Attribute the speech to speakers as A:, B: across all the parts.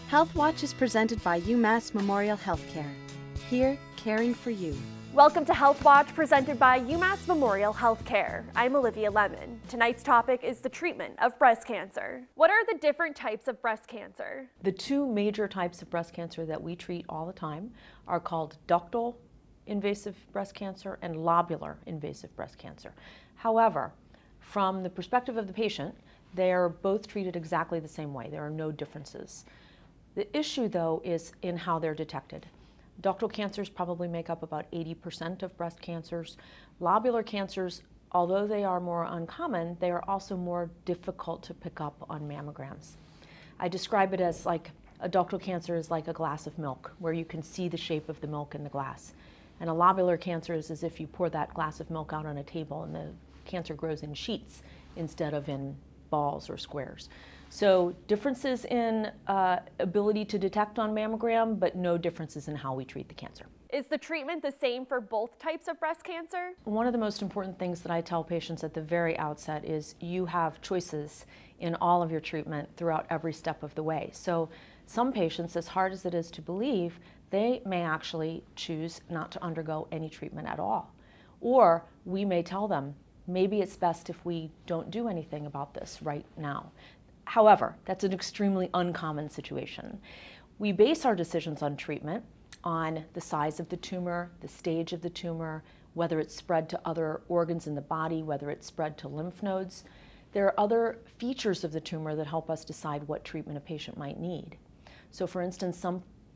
A: Health Watch is presented by UMass Memorial Healthcare. Here, caring for you.
B: Welcome to Health Watch, presented by UMass Memorial Healthcare. I'm Olivia Lemon. Tonight's topic is the treatment of breast cancer. What are the different types of breast cancer?
C: The two major types of breast cancer that we treat all the time are called ductal invasive breast cancer and lobular invasive breast cancer. However, from the perspective of the patient, they are both treated exactly the same way. There are no differences. The issue, though, is in how they're detected. Ductal cancers probably make up about 80% of breast cancers. Lobular cancers, although they are more uncommon, they are also more difficult to pick up on mammograms. I describe it as like a ductal cancer is like a glass of milk, where you can see the shape of the milk in the glass. And a lobular cancer is as if you pour that glass of milk out on a table and the cancer grows in sheets instead of in balls or squares. So differences in ability to detect on mammogram, but no differences in how we treat the cancer.
B: Is the treatment the same for both types of breast cancer?
C: One of the most important things that I tell patients at the very outset is you have choices in all of your treatment throughout every step of the way. So some patients, as hard as it is to believe, they may actually choose not to undergo any treatment at all. Or we may tell them, maybe it's best if we don't do anything about this right now. However, that's an extremely uncommon situation. We base our decisions on treatment on the size of the tumor, the stage of the tumor, whether it's spread to other organs in the body, whether it's spread to lymph nodes. There are other features of the tumor that help us decide what treatment a patient might need. So for instance,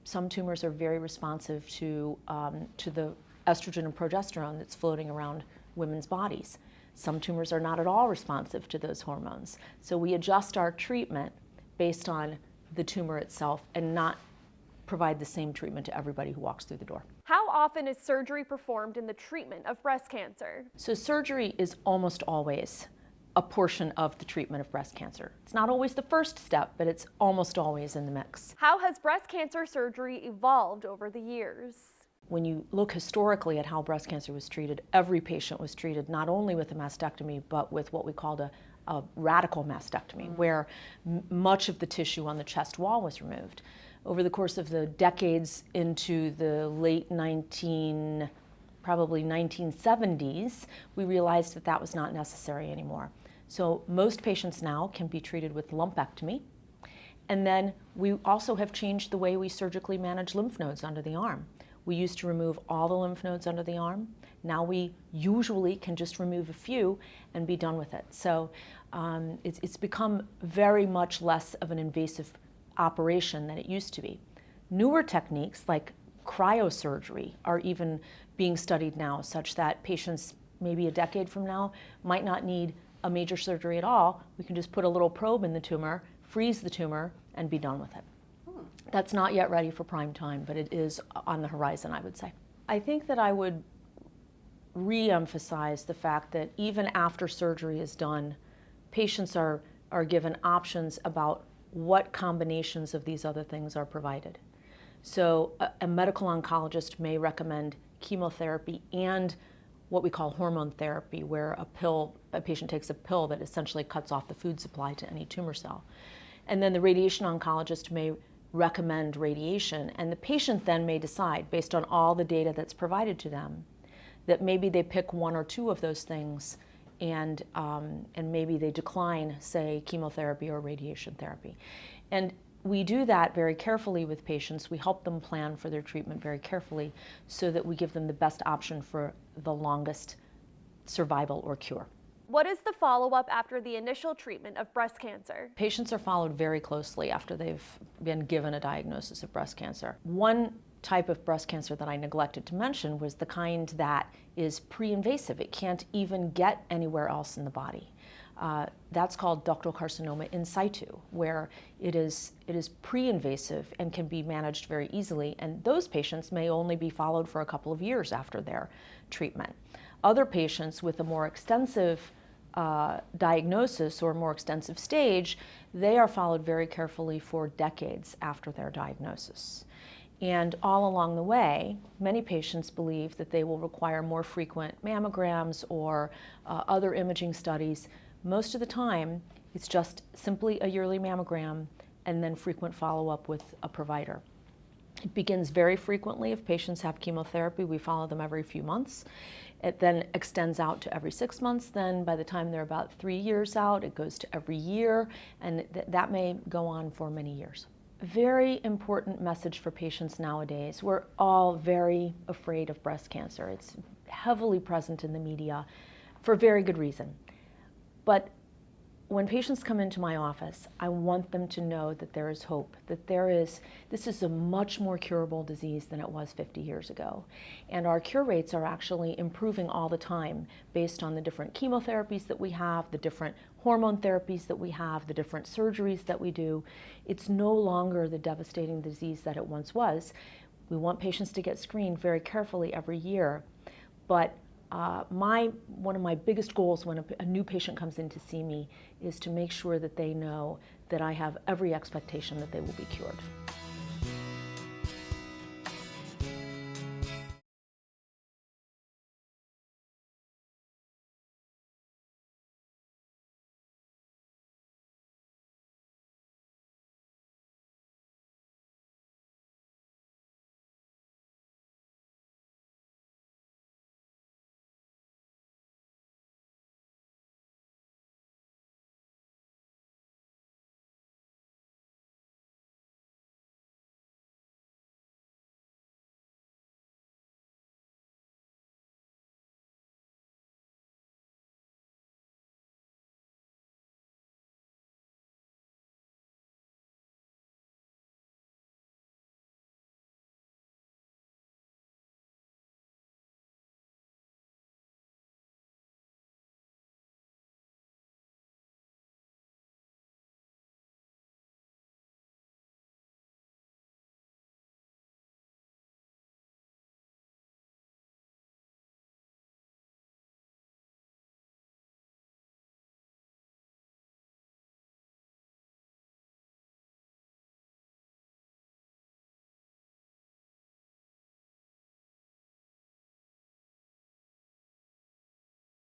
C: some tumors are very responsive to the estrogen and progesterone that's floating around women's bodies. Some tumors are not at all responsive to those hormones. So we adjust our treatment based on the tumor itself and not provide the same treatment to everybody who walks through the door.
B: How often is surgery performed in the treatment of breast cancer?
C: So surgery is almost always a portion of the treatment of breast cancer. It's not always the first step, but it's almost always in the mix.
B: How has breast cancer surgery evolved over the years?
C: When you look historically at how breast cancer was treated, every patient was treated not only with a mastectomy, but with what we called a radical mastectomy, where much of the tissue on the chest wall was removed. Over the course of the decades into the late 1970s, we realized that that was not necessary anymore. So most patients now can be treated with lumpectomy. And then we also have changed the way we surgically manage lymph nodes under the arm. We used to remove all the lymph nodes under the arm. Now we usually can just remove a few and be done with it. So it's become very much less of an invasive operation than it used to be. Newer techniques like cryosurgery are even being studied now, such that patients maybe a decade from now might not need a major surgery at all. We can just put a little probe in the tumor, freeze the tumor, and be done with it. That's not yet ready for prime time, but it is on the horizon, I would say. I think that I would re-emphasize the fact that even after surgery is done, patients are given options about what combinations of these other things are provided. So a medical oncologist may recommend chemotherapy and what we call hormone therapy, where a patient takes a pill that essentially cuts off the food supply to any tumor cell. And then the radiation oncologist may recommend radiation, and the patient then may decide, based on all the data that's provided to them, that maybe they pick one or two of those things and maybe they decline, say, chemotherapy or radiation therapy. And we do that very carefully with patients. We help them plan for their treatment very carefully so that we give them the best option for the longest survival or cure.
B: What is the follow-up after the initial treatment of breast cancer?
C: Patients are followed very closely after they've been given a diagnosis of breast cancer. One type of breast cancer that I neglected to mention was the kind that is pre-invasive. It can't even get anywhere else in the body. That's called ductal carcinoma in situ, where it is pre-invasive and can be managed very easily, and those patients may only be followed for a couple of years after their treatment. Other patients with a more extensive diagnosis or more extensive stage, they are followed very carefully for decades after their diagnosis. And all along the way, many patients believe that they will require more frequent mammograms or other imaging studies. Most of the time, it's just simply a yearly mammogram and then frequent follow-up with a provider. It begins very frequently. If patients have chemotherapy, we follow them every few months. It then extends out to every 6 months. Then by the time they're about 3 years out, it goes to every year, and that may go on for many years. Very important message for patients nowadays. We're all very afraid of breast cancer. It's heavily present in the media for very good reason. But when patients come into my office, I want them to know that there is hope, that this is a much more curable disease than it was 50 years ago. And our cure rates are actually improving all the time based on the different chemotherapies that we have, the different hormone therapies that we have, the different surgeries that we do. It's no longer the devastating disease that it once was. We want patients to get screened very carefully every year, but one of my biggest goals when a new patient comes in to see me is to make sure that they know that I have every expectation that they will be cured.